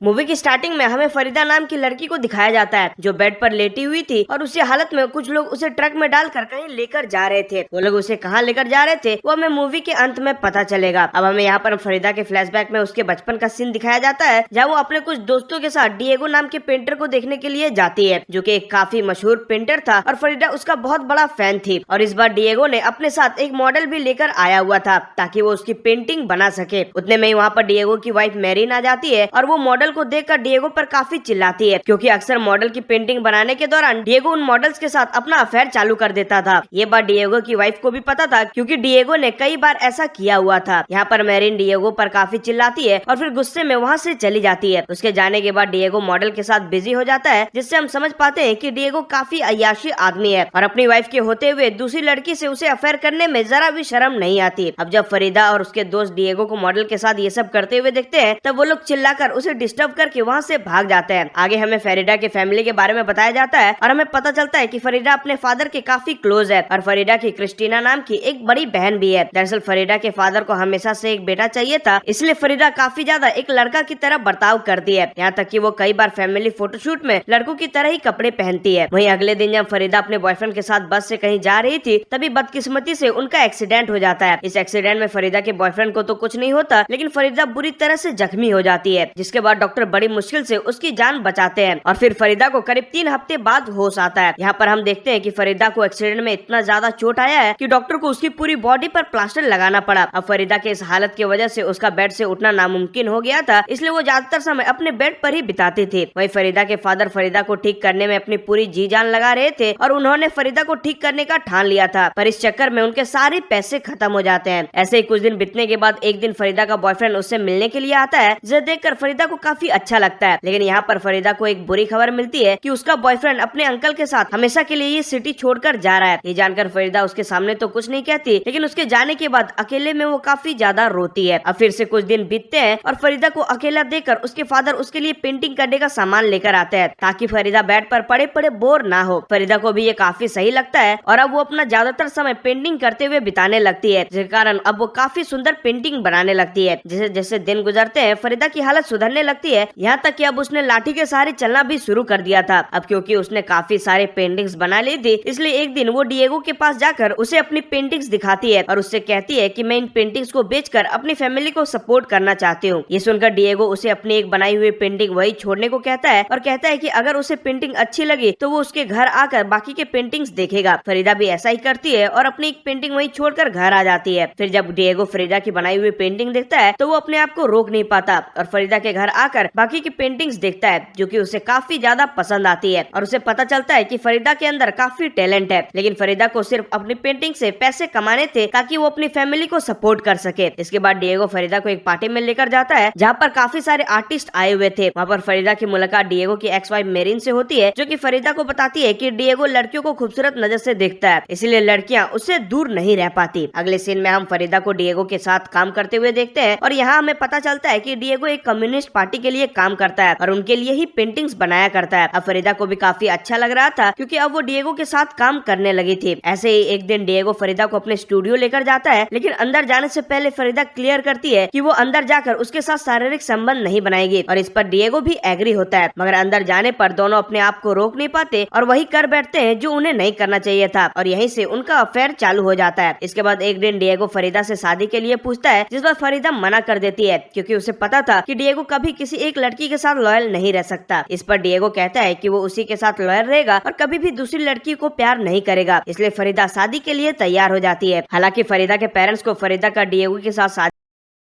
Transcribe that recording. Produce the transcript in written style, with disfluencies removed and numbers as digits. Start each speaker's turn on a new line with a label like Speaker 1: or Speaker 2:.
Speaker 1: Movie की starting में हमें फरीदा नाम की लड़की को दिखाया जाता है जो बेड पर लेटी हुई थी और उसी हालत में कुछ लोग उसे ट्रक में डालकर कहीं लेकर जा रहे थे। वो लोग उसे कहाँ लेकर जा रहे थे वो हमें मूवी के अंत में पता चलेगा। अब हमें यहाँ पर फरीदा के फ्लैशबैक में उसके बचपन का सीन दिखाया जाता है जहाँ वो अपने कुछ दोस्तों के साथ डिएगो नाम के पेंटर को देखने के लिए जाती है जो कि एक काफी मशहूर पेंटर था और फरीदा उसका बहुत बड़ा फैन थी। और इस बार डिएगो ने अपने साथ एक मॉडल भी लेकर आया हुआ था ताकि वो उसकी पेंटिंग बना सके। उतने में ही वहाँ पर डिएगो की वाइफ मैरीन आ जाती है और वो मॉडल को देखकर डिएगो पर काफी चिल्लाती है क्योंकि अक्सर मॉडल की पेंटिंग बनाने के दौरान डिएगो उन मॉडल्स के साथ अपना अफेयर चालू कर देता था। ये बात डिएगो की वाइफ को भी पता था क्योंकि डिएगो ने कई बार ऐसा किया हुआ था। यहाँ पर मैरिन डिएगो पर काफी चिल्लाती है और फिर गुस्से में वहाँ से चली जाती है। उसके जाने के बाद डिएगो मॉडल के साथ बिजी हो जाता है जिससे हम समझ पाते हैं कि डिएगो काफी अय्याशी आदमी है और अपनी वाइफ के होते हुए दूसरी लड़की से उसे अफेयर करने में जरा भी शर्म नहीं आती। अब जब फरीदा और उसके दोस्त डिएगो को मॉडल के साथ ये सब करते हुए देखते हैं तब वो लोग चिल्लाकर उसे डिस्टर्ब करके वहाँ से भाग जाते हैं। आगे हमें फरीदा के फैमिली के बारे में बताया जाता है और हमें पता चलता है कि फरीदा अपने फादर के काफी क्लोज है और फरीदा की क्रिस्टीना नाम की एक बड़ी बहन भी है। दरअसल फरीदा के फादर को हमेशा से एक बेटा चाहिए था इसलिए फरीदा काफी ज्यादा एक लड़का की तरह बर्ताव करती है। यहाँ तक कि वो कई बार फैमिली फोटोशूट में लड़कों की तरह ही कपड़े पहनती है। वहीं अगले दिन जब फरीदा अपने बॉयफ्रेंड के साथ बस से कहीं जा रही थी तभी बदकिस्मती से उनका एक्सीडेंट हो जाता है। इस एक्सीडेंट में फरीदा के बॉयफ्रेंड को तो कुछ नहीं होता लेकिन फरीदा बुरी तरह से जख्मी हो जाती है जिसके बाद डॉक्टर बड़ी मुश्किल से उसकी जान बचाते हैं और फिर फरीदा को करीब 3 हफ्ते बाद होश आता है। यहाँ पर हम देखते हैं कि फरीदा को एक्सीडेंट में इतना ज्यादा चोट आया है कि डॉक्टर को उसकी पूरी बॉडी पर प्लास्टर लगाना पड़ा। अब फरीदा के इस हालत की वजह से उसका बेड से उठना नामुमकिन हो गया था इसलिए वो ज्यादातर समय अपने बेड पर ही बिताती थी। वही फरीदा के फादर फरीदा को ठीक करने में अपनी पूरी जी जान लगा रहे थे और उन्होंने फरीदा को ठीक करने का ठान लिया था पर इस चक्कर में उनके सारे पैसे खत्म हो जाते हैं। ऐसे ही कुछ दिन बीतने के बाद एक दिन फरीदा का बॉयफ्रेंड उससे मिलने के लिए आता है जिसे देखकर फरीदा को काफी अच्छा लगता है। लेकिन यहाँ पर फरीदा को एक बुरी खबर मिलती है कि उसका बॉयफ्रेंड अपने अंकल के साथ हमेशा के लिए ये सिटी छोड़कर जा रहा है। ये जानकर फरीदा उसके सामने तो कुछ नहीं कहती लेकिन उसके जाने के बाद अकेले में वो काफी ज्यादा रोती है। अब फिर से कुछ दिन बीतते हैं और फरीदा को अकेला देखकर उसके फादर उसके लिए पेंटिंग करने का सामान लेकर आते हैं ताकि फरीदा बेड पर पड़े पड़े बोर ना हो। फरीदा को भी ये काफी सही लगता है और अब वो अपना ज्यादातर समय पेंटिंग करते हुए बिताने लगती है जिसके कारण अब वो काफी सुंदर पेंटिंग बनाने लगती है। जैसे जैसे दिन गुजरते हैं फरीदा की हालत सुधरने लगती है यहाँ तक कि अब उसने लाठी के सहारे चलना भी शुरू कर दिया था। अब क्योंकि उसने काफी सारे पेंटिंग्स बना ली थी इसलिए एक दिन वो डिएगो के पास जाकर उसे अपनी पेंटिंग्स दिखाती है और उससे कहती है कि मैं इन पेंटिंग्स को बेचकर अपनी फैमिली को सपोर्ट करना चाहती हूँ। ये सुनकर डिएगो उसे अपनी एक बनाई हुई पेंटिंग वही छोड़ने को कहता है और कहता है कि अगर उसे पेंटिंग अच्छी लगी तो वो उसके घर आकर बाकी के पेंटिंग्स देखेगा। फरीदा भी ऐसा ही करती है और अपनी एक पेंटिंग वही छोड़कर घर आ जाती है। फिर जब डिएगो फरीदा की बनाई हुई पेंटिंग देखता है तो वो अपने आप को रोक नहीं पाता और फरीदा के घर आकर बाकी की पेंटिंग्स देखता है जो कि उसे काफी ज्यादा पसंद आती है और उसे पता चलता है कि फरीदा के अंदर काफी टैलेंट है लेकिन फरीदा को सिर्फ अपनी पेंटिंग से पैसे कमाने थे ताकि वो अपनी फैमिली को सपोर्ट कर सके। इसके बाद डिएगो फरीदा को एक पार्टी में लेकर जाता है जहाँ पर काफी सारे आर्टिस्ट आए हुए थे। वहाँ पर फरीदा की मुलाकात डिएगो की एक्स वाइफ मेरिन से होती है जो कि फरीदा को बताती है कि डिएगो लड़कियों को खूबसूरत नजर से देखता है इसलिए लड़कियाँ उससे दूर नहीं रह पाती। अगले सीन में हम फरीदा को डिएगो के साथ काम करते हुए देखते हैं और यहाँ हमें पता चलता है कि डिएगो एक कम्युनिस्ट पार्टी के लिए काम करता है और उनके लिए ही पेंटिंग्स बनाया करता है। अब फरीदा को भी काफी अच्छा लग रहा था क्योंकि अब वो डिएगो के साथ काम करने लगी थी। ऐसे ही एक दिन डिएगो फरीदा को अपने स्टूडियो लेकर जाता है लेकिन अंदर जाने से पहले फरीदा क्लियर करती है कि वो अंदर जाकर उसके साथ शारीरिक संबंध नहीं बनाएगी और इस पर डिएगो भी एग्री होता है मगर अंदर जाने पर दोनों अपने आप को रोक नहीं पाते और वही कर बैठते हैं जो उन्हें नहीं करना चाहिए था और यहीं से उनका अफेयर चालू हो जाता है। इसके बाद एक दिन डिएगो फरीदा से शादी के लिए पूछता है जिस पर फरीदा मना कर देती है क्योंकि उसे पता था कि डिएगो कभी किसी एक लड़की के साथ लॉयल नहीं रह सकता। इस पर डिएगो कहता है कि वो उसी के साथ लॉयल रहेगा और कभी भी दूसरी लड़की को प्यार नहीं करेगा इसलिए फरीदा शादी के लिए तैयार हो जाती है। हालांकि फरीदा के पेरेंट्स को फरीदा का डिएगो के साथ